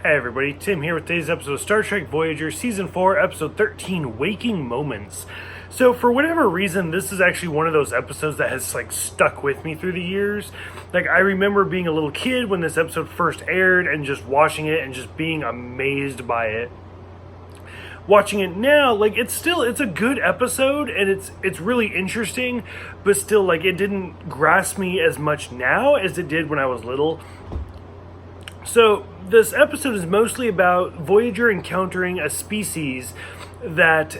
Hey everybody, Tim here with today's episode of Star Trek Voyager, Season 4, Episode 13, Waking Moments. So for whatever reason, this is actually one of those episodes that has stuck with me through the years. I remember being a little kid when this episode first aired and just watching it and just being amazed by it. Watching it now, it's a good episode and it's really interesting, but still it didn't grasp me as much now as it did when I was little. So this episode is mostly about Voyager encountering a species that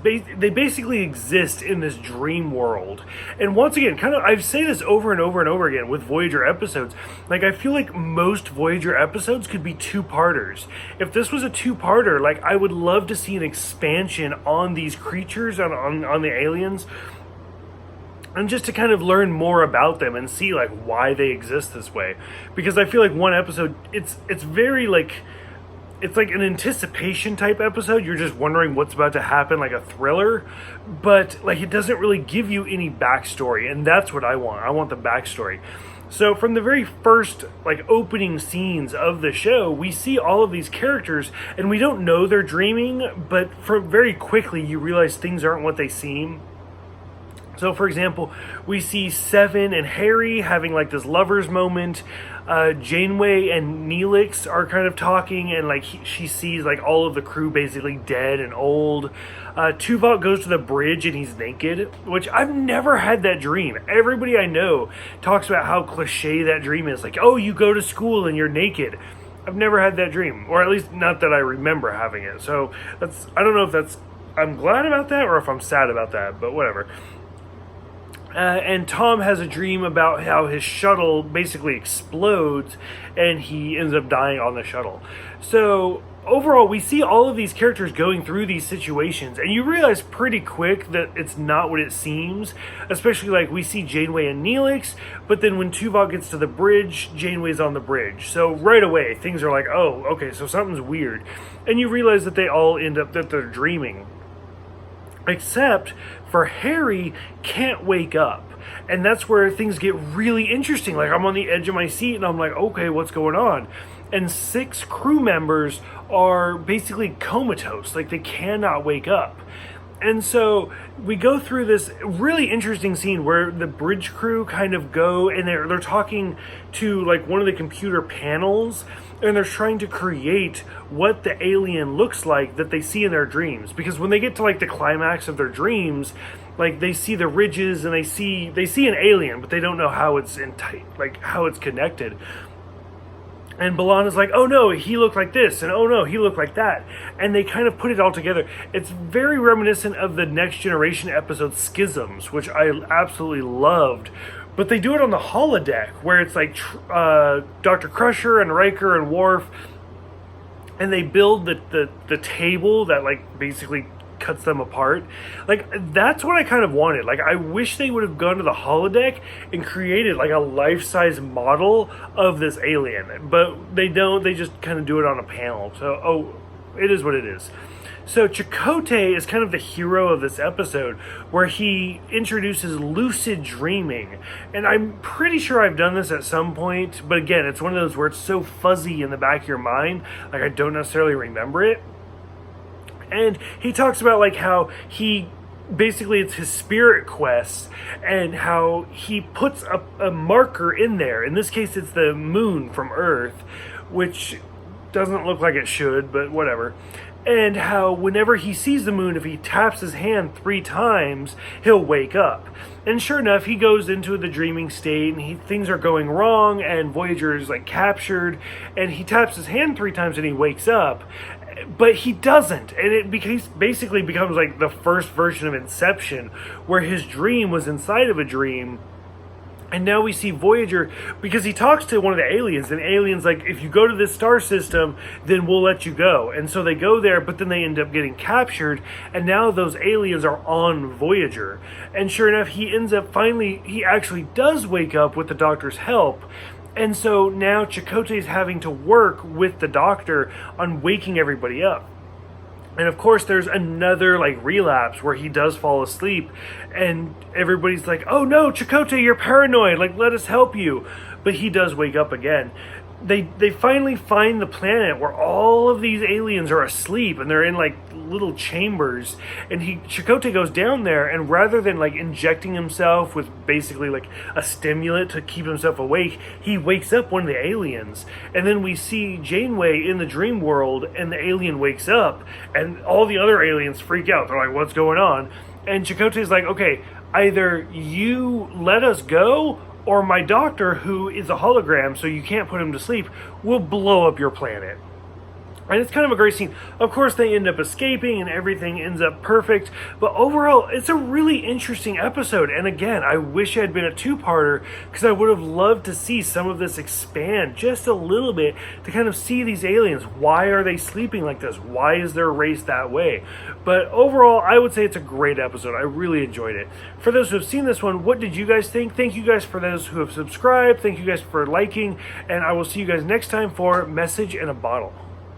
they basically exist in this dream world. And once again, I say this over and over and over again with Voyager episodes. I feel like most Voyager episodes could be two-parters. If this was a two-parter, I would love to see an expansion on these creatures, on the aliens, and just to kind of learn more about them and see why they exist this way. Because I feel like one episode, it's very it's like an anticipation type episode. You're just wondering what's about to happen, like a thriller, but it doesn't really give you any backstory, and that's what I want. I want the backstory. So from the very first opening scenes of the show, we see all of these characters and we don't know they're dreaming, but very quickly you realize things aren't what they seem. So, for example, we see Seven and Harry having this lovers moment. Janeway and Neelix are kind of talking, and she sees all of the crew basically dead and old. Tuvok goes to the bridge and he's naked, which I've never had that dream. Everybody I know talks about how cliche that dream is. Oh, you go to school and you're naked. I've never had that dream, or at least not that I remember having it. So I don't know if I'm glad about that or if I'm sad about that, but whatever. And Tom has a dream about how his shuttle basically explodes and he ends up dying on the shuttle. So overall, we see all of these characters going through these situations, and you realize pretty quick that it's not what it seems. Especially we see Janeway and Neelix, but then when Tuvok gets to the bridge, Janeway's on the bridge. So right away, things are oh, okay, so something's weird. And you realize that they all end up that they're dreaming. Except for Harry can't wake up. And that's where things get really interesting. I'm on the edge of my seat and I'm okay, what's going on? And 6 crew members are basically comatose. They cannot wake up. And so we go through this really interesting scene where the bridge crew kind of go and they're talking to one of the computer panels, and they're trying to create what the alien looks like that they see in their dreams. Because when they get to the climax of their dreams, they see the ridges and they see an alien, but they don't know how it's how it's connected. And B'Elanna's oh no, he looked like this, and oh no, he looked like that. And they kind of put it all together. It's very reminiscent of the Next Generation episode Schisms, which I absolutely loved. But they do it on the holodeck, where it's Dr. Crusher and Riker and Worf, and they build the table that basically cuts them apart. That's what I kind of wanted. I wish they would have gone to the holodeck and created a life-size model of this alien, but they don't. They just kind of do it on a panel. So it is what it is. So Chakotay is kind of the hero of this episode, where he introduces lucid dreaming. And I'm pretty sure I've done this at some point, but again, it's one of those where it's so fuzzy in the back of your mind, I don't necessarily remember it. And he talks about how he basically, it's his spirit quest, and how he puts a marker in there. In this case, it's the moon from Earth, which doesn't look like it should, but whatever. And how whenever he sees the moon, if he taps his hand 3 times, he'll wake up. And sure enough, he goes into the dreaming state, and things are going wrong, and Voyager is captured, and he taps his hand 3 times and he wakes up. But he doesn't, and it basically becomes the first version of Inception, where his dream was inside of a dream. And now we see Voyager, because he talks to one of the aliens, and aliens if you go to this star system, then we'll let you go. And so they go there, but then they end up getting captured, and now those aliens are on Voyager. And sure enough, he actually does wake up with the Doctor's help. And so now Chakotay's having to work with the Doctor on waking everybody up. And of course, there's another relapse where he does fall asleep, and everybody's oh no, Chakotay, you're paranoid, let us help you. But he does wake up again. they finally find the planet where all of these aliens are asleep, and they're in like little chambers, and Chakotay goes down there, and rather than like injecting himself with basically like a stimulant to keep himself awake, he wakes up one of the aliens. And then we see Janeway in the dream world, and the alien wakes up, and all the other aliens freak out. They're like, what's going on? And Chakotay's like, okay, either you let us go, or my doctor, who is a hologram, so you can't put him to sleep, will blow up your planet. And it's kind of a great scene. Of course, they end up escaping and everything ends up perfect. But overall, it's a really interesting episode. And again, I wish it had been a two-parter, because I would have loved to see some of this expand just a little bit to kind of see these aliens. Why are they sleeping like this? Why is their race that way? But overall, I would say it's a great episode. I really enjoyed it. For those who have seen this one, what did you guys think? Thank you guys for those who have subscribed. Thank you guys for liking. And I will see you guys next time for Message in a Bottle.